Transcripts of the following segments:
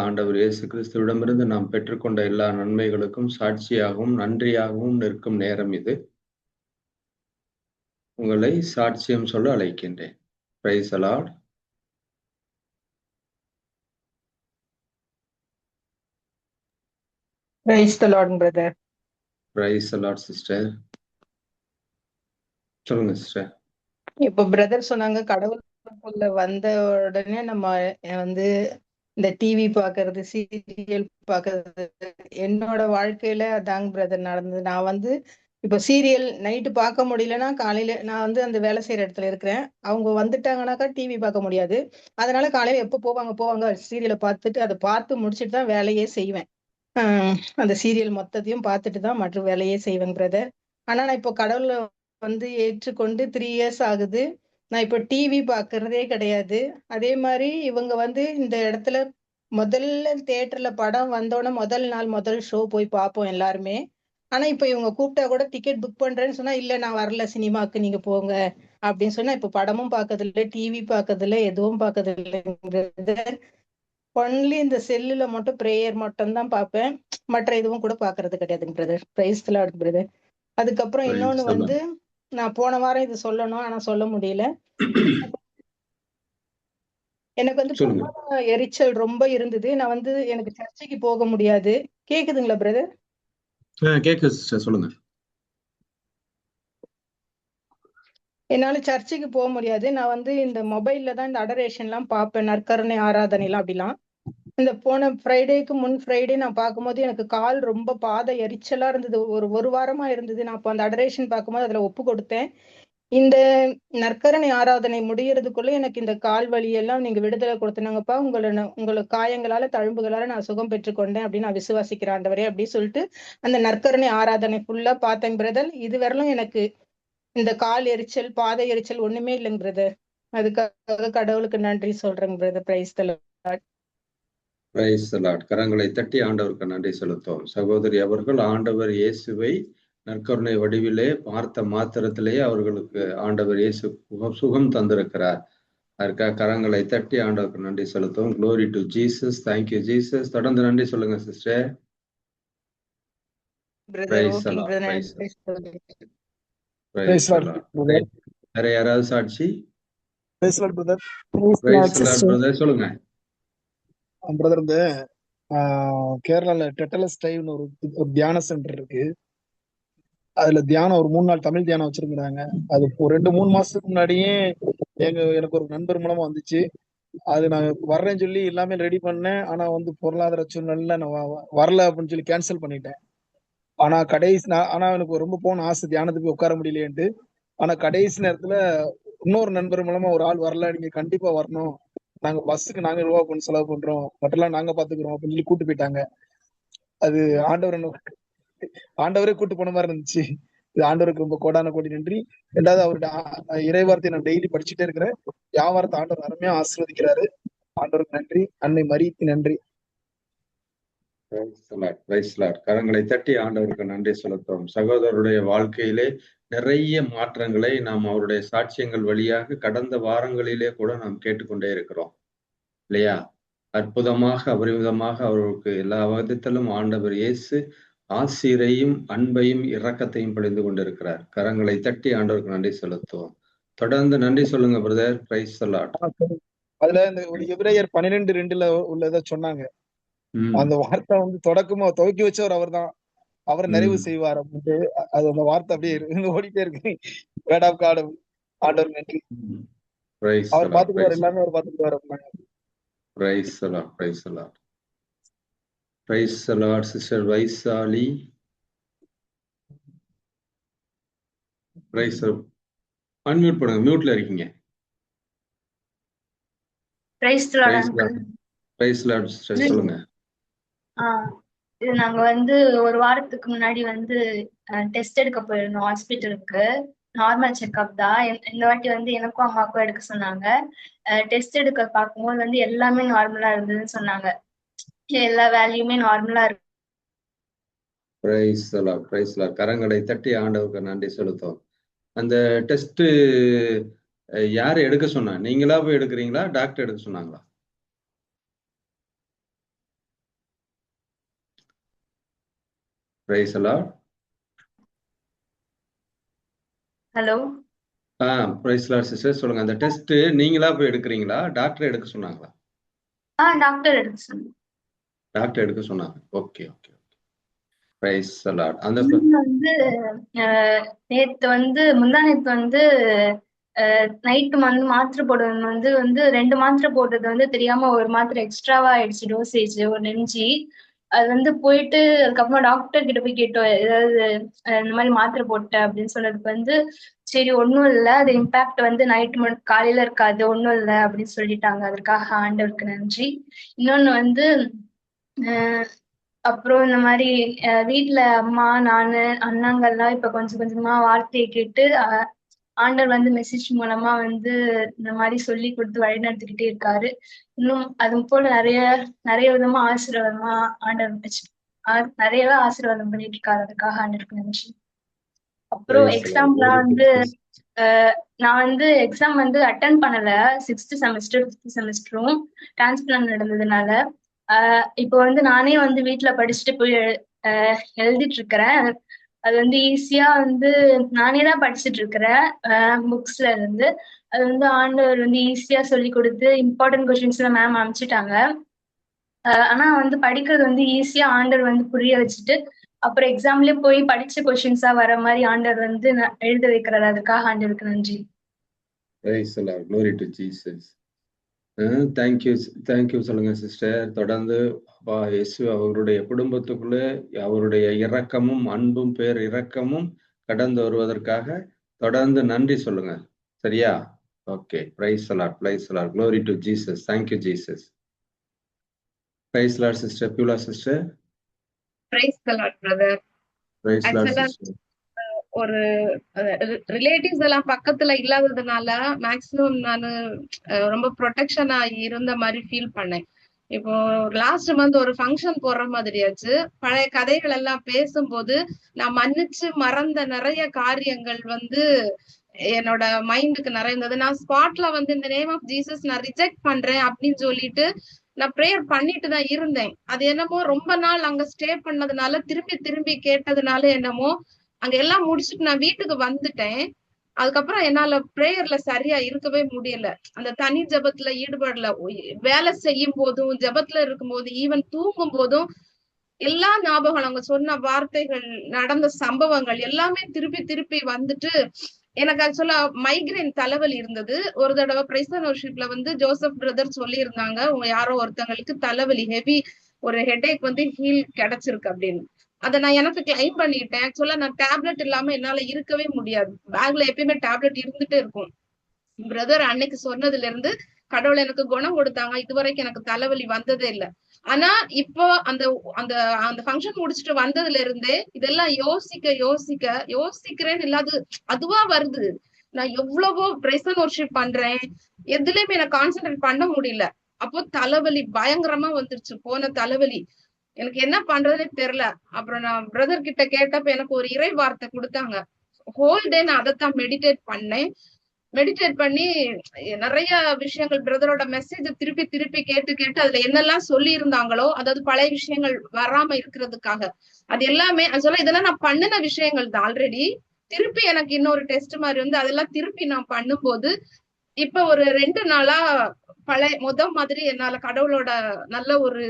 ஆண்டவர் இயேசு கிறிஸ்துவிடமிருந்து நாம் பெற்றுக்கொண்ட எல்லா நன்மைகளுக்கும் சாட்சியாகவும் நன்றியாகவும் நிற்கும் நேரம் இது. உங்களை சாட்சியம் சொல்ல அழைக்கின்றேன். Price the lord. Praise the lord brother. Price the lord sister. சொல்லுங்க சிஸ்டர். இப்போ பிரதர் சொன்னாங்க கடவுளுக்குள்ள வந்த உடனே நம்ம வந்து இந்த டிவி பாக்குறது, சீரியல் பாக்குறது, என்னோட வாழ்க்கையில அதாங்க பிரதர் நடந்தது. நான் வந்து இப்போ சீரியல் நைட்டு பார்க்க முடியலன்னா காலையில நான் வந்து அந்த வேலை செய்யற இடத்துல இருக்கிறேன். அவங்க வந்துட்டாங்கன்னாக்கா டிவி பார்க்க முடியாது. அதனால காலையில எப்போ போவாங்க சீரியலை பார்த்துட்டு அதை பார்த்து முடிச்சுட்டு தான் வேலையே செய்வேன். அந்த சீரியல் மொத்தத்தையும் பார்த்துட்டு தான் மற்ற வேலையே செய்வேங்க பிரதர். ஆனா நான் இப்போ கடவுளை வந்து ஏற்றுக்கொண்டு 3 இயர்ஸ் ஆகுது. நான் இப்போ டிவி பார்க்கறதே கிடையாது. அதே மாதிரி இவங்க வந்து இந்த இடத்துல முதல்ல தியேட்டர்ல படம் வந்தோடனே முதல் நாள் முதல் ஷோ போய் பார்ப்போம் எல்லாருமே. ஆனா இப்ப இவங்க கூப்பிட்டா கூட டிக்கெட் புக் பண்றேன்னு சொன்னா இல்ல நான் வரல சினிமாக்கு, நீங்க போங்க அப்படின்னு சொன்னா இப்ப படமும் பார்க்கறது இல்லை, டிவி பார்க்கறது இல்லை, எதுவும் பார்க்கறது இல்லைங்கிறது. ஒன்லி இந்த செல்லுல மட்டும் பிரேயர் மட்டும் தான் பார்ப்பேன். மற்ற எதுவும் கூட பாக்குறது கிடையாதுங்க brother. Price the lord brother. அதுக்கப்புறம் இன்னொன்னு வந்து நான் போன வாரம் இது சொல்லணும் ஆனா சொல்ல முடியல. எனக்கு வந்து பாத எரிச்சல் ரொம்ப இருந்தது. நான் வந்து எனக்கு சர்ச்சைக்கு போக முடியாது. கேக்குதுங்களா பிரதர்? கேக்குது சிஸ்டர், சொல்லுங்க. என்னால சர்ச்சுக்கு போக முடியாது. நான் வந்து இந்த மொபைல்ல தான் இந்த அடரேஷன் எல்லாம் பார்ப்பேன், நற்கருணை ஆராதனை எல்லாம் அப்படிலாம். இந்த போன ஃப்ரைடேக்கு முன் ஃப்ரைடே நான் பார்க்கும்போது எனக்கு கால் ரொம்ப பாத எரிச்சலா இருந்தது. ஒரு வாரமா இருந்தது. நான் அப்போ அந்த அடரேஷன் பார்க்கும்போது அதுல ஒப்பு கொடுத்தேன். இந்த நற்கருணை ஆராதனை முடியறதுக்குள்ள எனக்கு இந்த கால் வலியெல்லாம் நீங்க விடுதலை கொடுத்துனாங்கப்பா, உங்களுக்கு காயங்களால தழும்புகளால நான் சுகம் பெற்றுக்கொண்டேன் அப்படின்னு நான் விசுவாசிக்கிறேன் ஆண்டவரே அப்படின்னு சொல்லிட்டு அந்த நற்கருணை ஆராதனை ஃபுல்லா பார்த்தேன் பிரதர். இது வரலும் எனக்கு இந்த கால் எரிச்சல், பாதை எரிச்சல் ஒண்ணுமே இல்லைங்க பிரதர். அதுக்காக கடவுளுக்கு நன்றி சொல்றேங்க brother. Price the lord. Praise the Lord. கரங்களை தட்டி ஆண்டவருக்கு நன்றி செலுத்துவோம். சகோதரி அவர்கள் ஆண்டவர் இயேசுவை நற்கருணை வடிவிலே பார்த்த மாத்திரத்திலேயே அவர்களுக்கு ஆண்டவர் இயேசு சுகம் தந்திருக்கிறார். அதற்காக கரங்களை தட்டி ஆண்டவருக்கு நன்றி செலுத்துவோம். Glory to Jesus. Thank you Jesus. தொடர்ந்து நன்றி சொல்லுங்க சிஸ்டர். வேற யாராவது சாட்சி? சொல்லுங்க பிரதர். இந்த கேரளால டெட்டலஸ் டைவ்னு ஒரு தியான சென்டர் இருக்கு. அதுல தியானம் ஒரு 3 நாள் தமிழ் தியானம் வச்சிருக்கிறாங்க. அது ஒரு 2-3 மாசத்துக்கு முன்னாடியே எனக்கு ஒரு நண்பர் மூலமா வந்துச்சு. அது நான் வர்றேன்னு சொல்லி எல்லாமே ரெடி பண்ணேன். ஆனா வந்து பொருளாதார சூழ்நிலை நான் வரல அப்படின்னு சொல்லி கேன்சல் பண்ணிட்டேன். ஆனா ஆனா எனக்கு ரொம்ப போன ஆசை தியானத்துக்கு உட்கார முடியலையேன்ட்டு. ஆனா கடைசி நேரத்துல இன்னொரு நண்பர் மூலமா ஒரு ஆள் வரல, நீங்க கண்டிப்பா வரணும், நாங்க பஸ்ஸுக்கு நாங்க ரூபா பண்ணி செலவு பண்றோம், மற்றெல்லாம் நாங்க பாத்துக்கிறோம் அப்படின்னு சொல்லி கூட்டு போயிட்டாங்க. அது ஆண்டவரே கூட்டு போன மாதிரி இருந்துச்சு. இது ஆண்டவருக்கு ரொம்ப கோடான கோடி நன்றி. ரெண்டாவது அவருடைய இறைவார்த்தை நான் டெய்லி படிச்சுட்டே இருக்கிறேன். வியாபாரத்தை ஆண்டவர் அருமையா ஆசீர்வதிக்கிறாரு. ஆண்டவருக்கு நன்றி. அன்னை மரிக்கு நன்றி. கரங்களை தட்டி ஆண்டவருக்கு நன்றி செலுத்துவோம். சகோதரருடைய வாழ்க்கையிலே நிறைய மாற்றங்களை நாம் அவருடைய சாட்சியங்கள் வழியாக கடந்த வாரங்களிலே கூட நாம் கேட்டுக்கொண்டே இருக்கிறோம் இல்லையா? அற்புதமாக அபரிமிதமாக அவருக்கு எல்லா விதத்திலும் ஆண்டவர் இயேசு ஆசிரையும் அன்பையும் இரக்கத்தையும் பொழிந்து கொண்டிருக்கிறார். கரங்களை தட்டி ஆண்டவருக்கு நன்றி செலுத்துவோம். தொடர்ந்து நன்றி சொல்லுங்க பிரதர். Price the Lord. அதுல இந்த எபிரேயர் 12:2 உள்ளத சொன்னாங்க. அந்த வார்த்தை வந்து தொடக்கமா துவக்கி வச்சவர் அவர் தான், அவர் நிறைவு செய்வார் அப்படின்ட்டு. அது அந்த வார்த்தை அப்படியே ஓடிட்டே இருக்கு. Word of God. ஆண்டவர் நன்றி. அவர் பாத்துக்குவார், எல்லாமே அவர் பாத்துக்குவார். Praise the lord. Praise the lord. Praise the lord. Sister Vaishali. Praise unmute பண்ணுங்க, மியூட்ல இருக்கீங்க. Praise the lord uncle. Praise the lord sister, சொல்லுங்க. இது நாங்க வந்து ஒரு வாரத்துக்கு முன்னாடி வந்து டெஸ்ட் எடுக்க போயிருந்தோம் ஹாஸ்பிட்டலுக்கு. நார்மல் செக்அப் தான். இந்த வாட்டி வந்து எனக்கும் அம்மாவுக்கும் எடுக்க சொன்னாங்க. டெஸ்ட் எடுக்க பார்க்கும்போது வந்து எல்லாமே நார்மலா இருந்ததுன்னு சொன்னாங்க. எல்லா வேல்யூமே நார்மலா இருக்கு. Price the lord. Praise the Lord. கரங்களை தட்டி ஆண்டவருக்கு நன்றி செலுத்துவோம். அந்த டெஸ்ட் யாரு எடுக்க சொன்னா? நீங்களா போய் எடுக்கிறீங்களா, டாக்டர் எடுக்க சொன்னாங்களா? Praise lord. Hello. Praise lord sister, சொல்லுங்க. அந்த டெஸ்ட் நீங்களா போய் எடுக்கிறீங்களா, டாக்டர் எடுக்க சொன்னாங்களா? டாக்டர் எடுக்க சொன்னாங்க. டாக்டர் எடுக்க சொன்னாங்க. Okay okay. Praise lord. அந்த வந்து முந்தா நேத்து வந்து நைட்டு வந்து மாத்திரை போடுறது வந்து 2 மாத்திரை போடுறது வந்து தெரியாம ஒரு மாத்திரை எக்ஸ்ட்ராவா ஆயிடுச்சு, டோசேஜ் ஒரு நெஞ்சி. அது வந்து போயிட்டு அதுக்கப்புறம் டாக்டர் கிட்ட போய் கேட்டோம், ஏதாவது இந்த மாதிரி மாத்திரை போட்டேன் அப்படின்னு சொன்னதுக்கு வந்து சரி ஒன்றும் இல்லை, அது இம்பாக்ட் வந்து நைட்டு காலையில இருக்காது, ஒன்றும் இல்லை அப்படின்னு சொல்லிட்டாங்க. அதற்காக ஆண்டவருக்கு நன்றி. இன்னொன்னு வந்து அப்புறம் இந்த மாதிரி வீட்டுல அம்மா, நானு, அண்ணாங்கள்லாம் இப்ப கொஞ்சம் கொஞ்சமா வார்த்தையை கேட்டு ஆண்டவர் வந்து மெசேஜ் மூலமா வந்து இந்த மாதிரி சொல்லி கொடுத்து வழிநடத்திக்கிட்டே இருக்காரு. இன்னும் அது போல நிறைய நிறைய விதமா ஆசீர்வாதமா ஆண்டவர் நிறையவே ஆசீர்வாதம் பண்ணிட்டு இருக்காரு. அதுக்காக ஆண்டவருக்கு நன்றி. அப்புறம் எக்ஸாம்லாம் வந்து நான் வந்து எக்ஸாம் வந்து அட்டன் பண்ணல. 6th செமஸ்டர் 5th செமஸ்டரும் டிரான்ஸ்பிளான் நடந்ததுனால இப்போ வந்து நானே வந்து வீட்டுல படிச்சுட்டு போய் எழுதிட்டு இருக்கிறேன். அது வந்து ஈஸியா வந்து நானே தான் படிச்சுட்டு இருக்கிறேன் புக்ஸ்ல இருந்து. அது வந்து ஆண்டவர் வந்து ஈஸியா சொல்லி கொடுத்து இம்பார்ட்டன்ட் கொஸ்டின்ஸ் எல்லாம் மேம் அனுப்பிச்சிட்டாங்க. ஆனா வந்து படிக்கிறது வந்து ஈஸியா ஆண்டவர் வந்து புரிய வச்சுட்டு அப்புறம் எக்ஸாம்லயே போய் படிச்ச கொஸ்டின்ஸா வர மாதிரி ஆண்டவர் வந்து எழுத வைக்கிறாரு. அதுக்காக ஆண்டவருக்கு நன்றி. Glory to Jesus. தேங்க்யூ சொல்லுங்க சிஸ்டர். தொடர்ந்து இயேசு அவருடைய குடும்பத்துக்குள்ள அவருடைய இரக்கமும் அன்பும் பேர் இரக்கமும் கடந்து வருவதற்காக தொடர்ந்து நன்றி சொல்லுங்க. சரியா? Okay. Praise lord. Praise lord. Glory to Jesus. Thank you Jesus. Praise lord sister. Beulah sister. Praise the lord brother. Praise lord sister. ஒரு ரிலேட்டிவ்ஸ் எல்லாம் பக்கத்துல இல்லாததுனால மேக்சிமம் நான் ரொம்ப ப்ரொடெக்ஷனா இருந்த மாதிரி ஃபீல் பண்ணேன். இப்போ லாஸ்ட் மந்த் ஒரு ஃபங்க்ஷன் போடுற மாதிரியாச்சு. பழைய கதைகள் எல்லாம் பேசும்போது நான் மன்னிச்சு மறந்த நிறைய காரியங்கள் வந்து என்னோட மைண்டுக்கு நிறைய இருந்தது. நான் ஸ்பாட்ல வந்து இந்த நேம் ஆஃப் ஜீசஸ் நான் ரிஜெக்ட் பண்றேன் அப்படின்னு சொல்லிட்டு நான் ப்ரேயர் பண்ணிட்டு தான் இருந்தேன். அது என்னமோ ரொம்ப நாள் அங்க ஸ்டே பண்ணதுனால திரும்பி திரும்பி கேட்டதுனால என்னமோ அங்க எல்லாம் முடிச்சுட்டு நான் வீட்டுக்கு வந்துட்டேன். அதுக்கப்புறம் என்னால பிரேயர்ல சரியா இருக்கவே முடியல. அந்த தனி ஜபத்துல ஈடுபடல. வேலை செய்யும் போதும் ஜபத்துல இருக்கும் போது ஈவன் தூங்கும் போதும் எல்லா ஞாபகம் அவங்க சொன்ன வார்த்தைகள் நடந்த சம்பவங்கள் எல்லாமே திருப்பி திருப்பி வந்துட்டு எனக்கு ஆக்சுவலா மைக்ரேன் தலைவலி இருந்தது. ஒரு தடவை பிரைஸ் அண்ட் வொர்ஷிப்ல வந்து ஜோசப் பிரதர் சொல்லி இருந்தாங்க, உங்க யாரோ ஒருத்தங்களுக்கு தலைவலி ஹெவி ஒரு ஹெடேக் வந்து ஹீல் கிடைச்சிருக்கு அப்படின்னு. அதை நான் எனக்கு கிளைம் பண்ணிட்டேன். ஆக்சுவலா நான் டேப்லெட் இல்லாம என்னால இருக்கவே முடியாது. பேக்ல எப்பயுமே டேப்லெட் இருந்துட்டே இருக்கும். பிரதர் அன்னைக்கு சொன்னதுல இருந்து கடவுள் எனக்கு குணம் கொடுத்தாங்க. இதுவரைக்கும் எனக்கு தலைவலி வந்ததே இல்லை. ஆனா இப்போ அந்த அந்த அந்த ஃபங்க்ஷன் முடிச்சுட்டு வந்ததுல இருந்தே இதெல்லாம் யோசிக்கிறேன்னு இல்லாது அதுவா வருது. நான் எவ்வளவோ பிரைஸ் அண்ட் வொர்ஷிப் பண்றேன், எதுலயுமே எனக்கு கான்சென்ட்ரேட் பண்ண முடியல. அப்போ தலைவலி பயங்கரமா வந்துருச்சு. போன தலைவலி எனக்கு என்ன பண்றதுன்னு தெரியல. அப்புறம் நான் பிரதர் கிட்ட கேட்டப்ப எனக்கு ஒரு இறை வார்த்தை கொடுத்தாங்க. ஹோல் டே நான் அதைத்தான் மெடிடேட் பண்ணேன். மெடிடேட் பண்ணி நிறைய விஷயங்கள் பிரதரோட மெசேஜ் திருப்பி திருப்பி கேட்டு அதுல என்னெல்லாம் சொல்லி இருந்தாங்களோ, அதாவது பழைய விஷயங்கள் வராம இருக்கிறதுக்காக அது எல்லாமே சொல்ல இதெல்லாம் நான் பண்ணின விஷயங்கள் தான் ஆல்ரெடி. திருப்பி எனக்கு இன்னொரு டெஸ்ட் மாதிரி வந்து அதெல்லாம் திருப்பி நான் பண்ணும்போது இப்ப ஒரு 2 நாளா பழைய மாதிரி என்னால கடவுளோட நல்ல ஒரு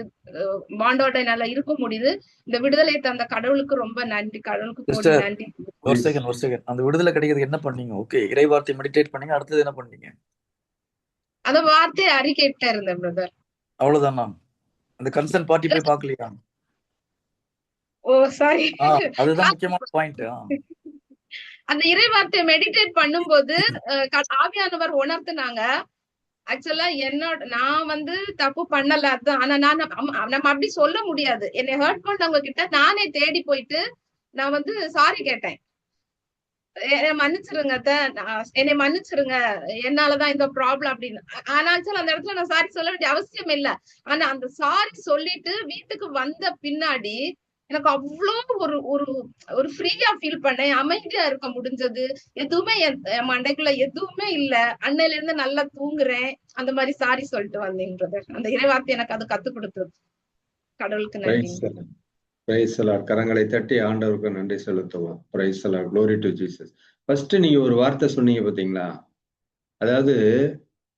பாண்டோட என்னால இருக்க முடியுது. இந்த விடுதலை தந்த கடவுளுக்கு ரொம்ப நன்றி. கடவுளுக்கு கோடி நன்றி. ஒரு செகண்ட் அந்த விடுதலை கிடைக்கிறது என்ன பண்ணீங்க? ஓகே, இறை வார்த்தை மெடிடேட் பண்ணீங்க, அடுத்தது என்ன பண்ணீங்க? அந்த வார்த்தையை அறிக்கையிட்ட இருந்தேன் பிரதர். அவ்வளவுதானா? அந்த கன்சர்ன் பார்ட்டி போய் பார்க்கலையா? ஓ சாரி, அதுதான் முக்கியமான பாயிண்ட். அந்த இறை வார்த்தையை மெடிடேட் பண்ணும்போது ஆவியானவர் உணர்த்தினாங்க. ஆக்சுவலா நான் வந்து தப்பு பண்ணல அதுதான். ஆனா நம்ம அப்படி சொல்ல முடியாது. என்னை ஹர்ட் பண்ணவங்க கிட்ட நானே தேடி போயிட்டு நான் வந்து சாரி கேட்டேன். என்னை மன்னிச்சிருங்க, என்னாலதான் இந்த ப்ராப்ளம் அப்படின்னு. ஆனா ஆக்சுவலா அந்த இடத்துல நான் சாரி சொல்ல வேண்டிய அவசியம் இல்லை. ஆனா அந்த சாரி சொல்லிட்டு வீட்டுக்கு வந்த பின்னாடி எனக்கு அவ்வளோ ஒரு ஒரு ஒரு ஃப்ரீயா ஃபீல் பண்ணேன். அமைதியா இருக்க முடிஞ்சது. எதுவுமே என் மண்டைக்குள்ள எதுவுமே இல்ல. அன்னையில இருந்து நல்லா தூங்குறேன். அந்த மாதிரி சாரி சொல்லிட்டு வந்தேன் பிரதர். அந்த இறைவார்த்தை எனக்கு அது கத்து கொடுத்தது. கடவுளுக்கு நன்றி. Praise lord. கரங்களை தட்டி ஆண்டவருக்கு நன்றி செலுத்துவோம். Praise lord. Glory to Jesus. First நீங்க ஒரு வார்த்தை சொன்னீங்க பாத்தீங்களா, அதாவது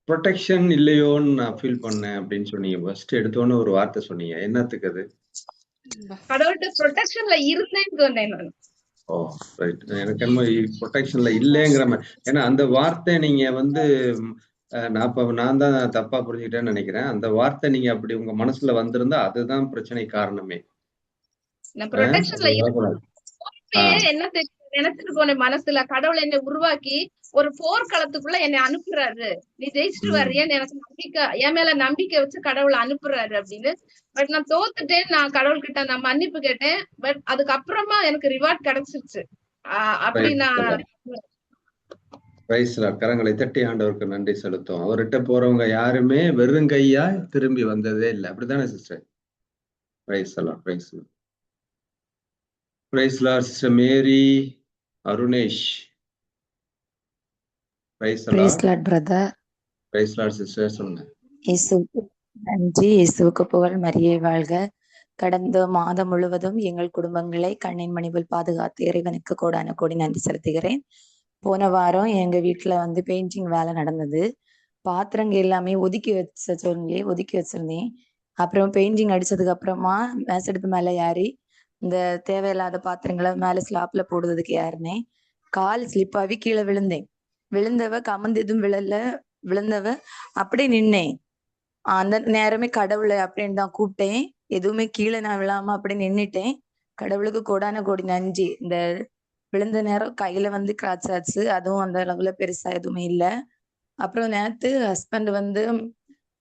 ப்ரொடெக்ஷன் இல்லையோன்னு நான் ஃபீல் பண்ணேன் அப்படின்னு சொன்னீங்க. ஃபர்ஸ்ட் எடுத்தோன்னு ஒரு வார்த்தை சொன்னீங்க, என்னத்துக்கு அது? கடவுள்கிட்ட ப்ரொடெக்ஷன்ல இருந்தேன்னு சொன்னேன் நான். ஓ ரைட். எனக்கு என்னமோ ப்ரொடெக்ஷன்ல இல்லைங்கிற மாதிரி, ஏன்னா அந்த வார்த்தை நீங்க வந்து நான் தான் தப்பா புரிஞ்சுக்கிட்டேன்னு நினைக்கிறேன். அந்த வார்த்தை நீங்க அப்படி உங்க மனசுல வந்திருந்தா அதுதான் பிரச்சனை காரணமே. நான் ப்ரொடெக்ஷன்ல அது வரக்கூடாது. என்ன நினைச்சிட்டு போனேன் மனசுல, கடவுள் என்னை உருவாக்கி ஒரு போர்க்களத்துக்குள்ள என்னை அனுப்புறாரு, நீ ஜெயிச்சுட்டு வர்றியன்னு எனக்கு நம்பிக்கை, என் மேல நம்பிக்கை வச்சு கடவுள் அனுப்புறாரு அப்படின்னு. பட் நான் தோத்துட்டேன், நான் கடவுள்கிட்ட நான் மன்னிப்பு கேட்டேன். பட் அதுக்கப்புறமா எனக்கு ரிவார்ட் கிடைச்சிருச்சு. அப்படி நான் கரங்களை தட்டி ஆண்டவருக்கு நன்றி செலுத்தும். அவர்கிட்ட போறவங்க யாருமே வெறும் கையா திரும்பி வந்ததே இல்லை. அப்படித்தானே சிஸ்டர்? பிரைஸ் எல்லாம் praise praise lord. Sister Mary Arunesh. Praise lord brother. Praise lord sister, சொல்லுங்க. இயேசுவுக்கு நன்றி. இயேசுவுக்கு புகழ். மரியே வாழ்க. கடந்த மாதம் முழுவதும் எங்கள் குடும்பங்களை கண்ணின் மணிவில் பாதுகாத்து இறைவனுக்கு கோடான கோடி நன்றி செலுத்துகிறேன். போன வாரம் எங்க வீட்டுல வந்து பெயிண்டிங் வேலை நடந்தது. பாத்திரங்க எல்லாமே ஒதுக்கி வச்சிருந்தேன். அப்புறம் பெயிண்டிங் அடிச்சதுக்கு அப்புறமா மேசெடுப்பு மேல ஏறி இந்த தேவையில்லாத பாத்திரங்களை மேல ஸ்லாப்ல போடுறதுக்கு ஏறினேன். கால் ஸ்லிப் ஆகி கீழே விழுந்தவ கமந்து எதுவும் விழுந்தவ அப்படியே நின்னேன். அந்த நேரமே கடவுளை அப்படின்னு தான் கூப்பிட்டேன். எதுவுமே கீழே நான் விழாம அப்படியே நின்னுட்டேன். கடவுளுக்கு கோடான கோடி நன்றி. இந்த விழுந்த நேரம் கையில வந்து கிராச் ஆச்சு, அதுவும் அந்த அளவுல பெருசா எதுவுமே இல்லை. அப்புறம் நேத்து ஹஸ்பண்ட் வந்து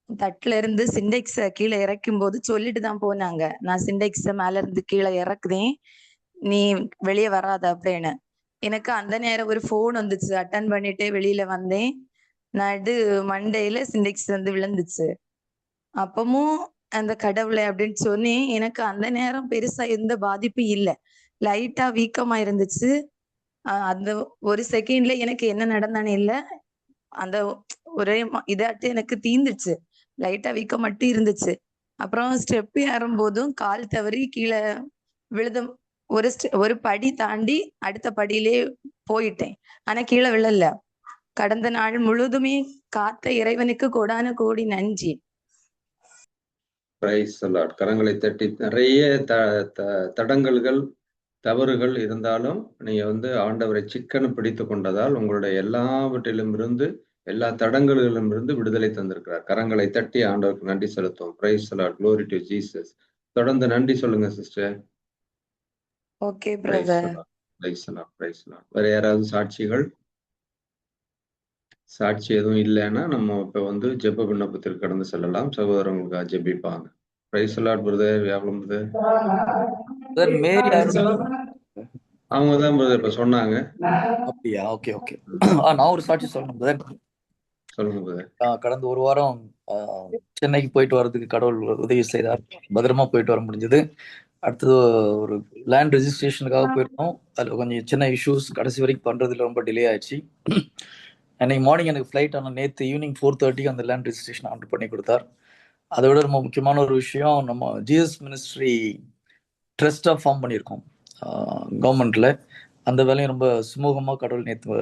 தட்டுல இருந்து சிண்டெக்ஸ கீழே இறக்கும் போது சொல்லிட்டு தான் போனாங்க, நான் சிண்டெக்ஸ மேல இருந்து கீழே இறக்குதேன், நீ வெளியே வராத அப்படின்னு. எனக்கு அந்த நேரம் ஒரு போன் வந்துச்சு, அட்டன் பண்ணிட்டே வெளியில வந்தேன். நடு மண்டையில சிண்டெக்ஸ் வந்து விழுந்துச்சு. அப்பமும் அந்த கடவுளை அப்படின்னு சொன்னேன். எனக்கு அந்த நேரம் பெருசா எந்த பாதிப்பும் இல்லை, லைட்டா வீக்கமா இருந்துச்சு. அந்த ஒரு செகண்ட்ல எனக்கு என்ன நடந்தானே இல்ல, அந்த ஒரே இதாட்டு எனக்கு தீந்துச்சு, லைட்டா வீக்கம் மட்டும் இருந்துச்சு. அப்புறம் ஸ்டெப் ஏறும் போதும் கால் தவறி கீழே விழுத ஒரு படி தாண்டி அடுத்த படியிலே போயிட்டேன். ஆனா கீழே விழல. கடந்த நாள் முழுதுமே காத்த இறைவனுக்கு கோடான கோடி நன்றி. கரங்களை தட்டி. நிறைய தடங்கல்கள் தவறுகள் இருந்தாலும் நீங்க வந்து ஆண்டவரை சிக்கன பிடித்து கொண்டதால் உங்களுடைய எல்லாவற்றிலும் இருந்து எல்லா தடங்களிலும் இருந்து விடுதலை தந்திருக்கிறார். கரங்களை தட்டி ஆண்டவருக்கு நன்றி செலுத்தும். Praise lord. Glory to Jesus. தொடர்ந்து நன்றி சொல்லுங்க sister. Okay brother. Praise lord. Praise lord. வேற யாராவது சாட்சிகள்? சாட்சி எதுவும் இல்லைன்னா நம்ம இப்ப வந்து ஜெப விண்ணப்பத்திற்கு கடந்து செல்லலாம். சகோதரங்களுக்காக ஜெபிப்பாங்க. Praise lord brother. வியாபலம் பிரதர். மேரி அவங்கதான் பிரதர் இப்ப சொன்னாங்க. அப்படியா? Okay okay. நான் ஒரு சாட்சி சொல்லணும் பிரதர். சொல்லுங்க பிரதர். கடந்த ஒரு வாரம் சென்னைக்கு போயிட்டு வர்றதுக்கு கடவுள் உதவி செய்தார். பத்திரமா போயிட்டு வர முடிஞ்சது. அடுத்தது ஒரு லேண்ட் ரெஜிஸ்ட்ரேஷனுக்காக போயிருந்தோம். அதில் கொஞ்சம் சின்ன இஷ்யூஸ், கடைசி வரைக்கும் பண்றதுல ரொம்ப டிலே ஆயிடுச்சு. அன்னைக்கு மார்னிங் எனக்கு ஃப்ளைட், ஆனால் நேற்று ஈவினிங் 4:30 அந்த லேண்ட் ரெஜிஸ்ட்ரேஷன் ஆர்டர் பண்ணி கொடுத்தார். அதை விட ரொம்ப முக்கியமான ஒரு விஷயம், நம்ம ஜீசஸ் மினிஸ்ட்ரி ட்ரஸ்டாக ஃபார்ம் பண்ணியிருக்கோம் கவர்மெண்ட்ல. அந்த வேலையும் ரொம்ப சுமூகமா கடவுள் நேற்று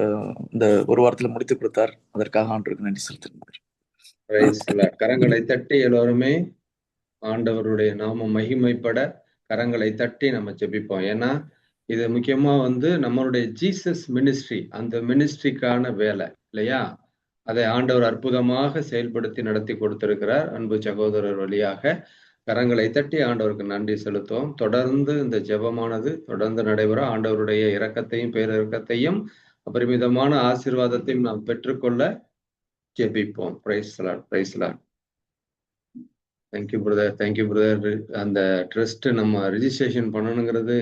இந்த ஒரு வாரத்தில் முடித்து கொடுத்தார். அதற்காக ஆண்டவருக்கு நன்றி செலுத்தினார். கரங்களை தட்டி எல்லோருமே ஆண்டவருடைய நாம மகிமைப்பட கரங்களை தட்டி நம்ம ஜெபிப்போம். ஏன்னா இது முக்கியமா வந்து நம்மளுடைய ஜீசஸ் மினிஸ்ட்ரி, அந்த மினிஸ்ட்ரிக்கான வேலை இல்லையா? அதை ஆண்டவர் அற்புதமாக செயல்படுத்தி நடத்தி கொடுத்திருக்கிறார். அன்பு சகோதரர் வழியாக கரங்களை தட்டி ஆண்டவருக்கு நன்றி செலுத்துவோம். தொடர்ந்து இந்த ஜெபமானது தொடர்ந்து நடைபெற ஆண்டவருடைய இரக்கத்தையும் பேரிரக்கத்தையும் அபரிமிதமான ஆசீர்வாதத்தையும் நாம் பெற்றுக்கொள்ள ஜெபிப்போம். Praise lord. Praise lord. Thank you brother. Thank you brother. அந்த ட்ரஸ்ட் நம்ம ரெஜிஸ்ட்ரேஷன் பண்ணணுங்கிறது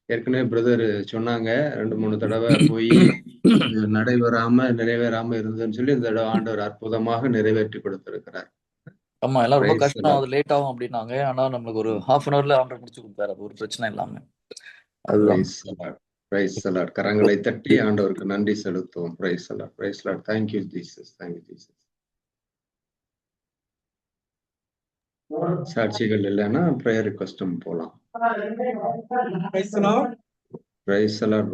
ஏற்கனவே பிரதர் சொன்னாங்க. 2-3 தடவை போய் நிறைவேறாம இருந்ததுன்னு சொல்லி இந்த தடவை ஆண்டவர் அற்புதமாக நிறைவேற்றி கொடுத்திருக்கிறார். ஆமா, எல்லாம் ரொம்ப கஷ்டம், அது லேட் ஆகும் அப்படின்னாங்க. ஆனா நம்மளுக்கு ஒரு 1/2 an hourல ஆர்டர் முடிச்சு கொடுத்தாரு. அது ஒரு பிரச்சனை இல்லாம. அதுதான். கரங்களை தட்டி ஆண்டவருக்கு நன்றி செலுத்துவோம். Praise lord. Praise lord. Thank you Jesus. Thank you Jesus. சாட்சிகள் இல்லைன்னா ப்ரேயர் ரிக்வஸ்டும் போலாம். Praise the Lord. பிரைஸ் எல்லாம்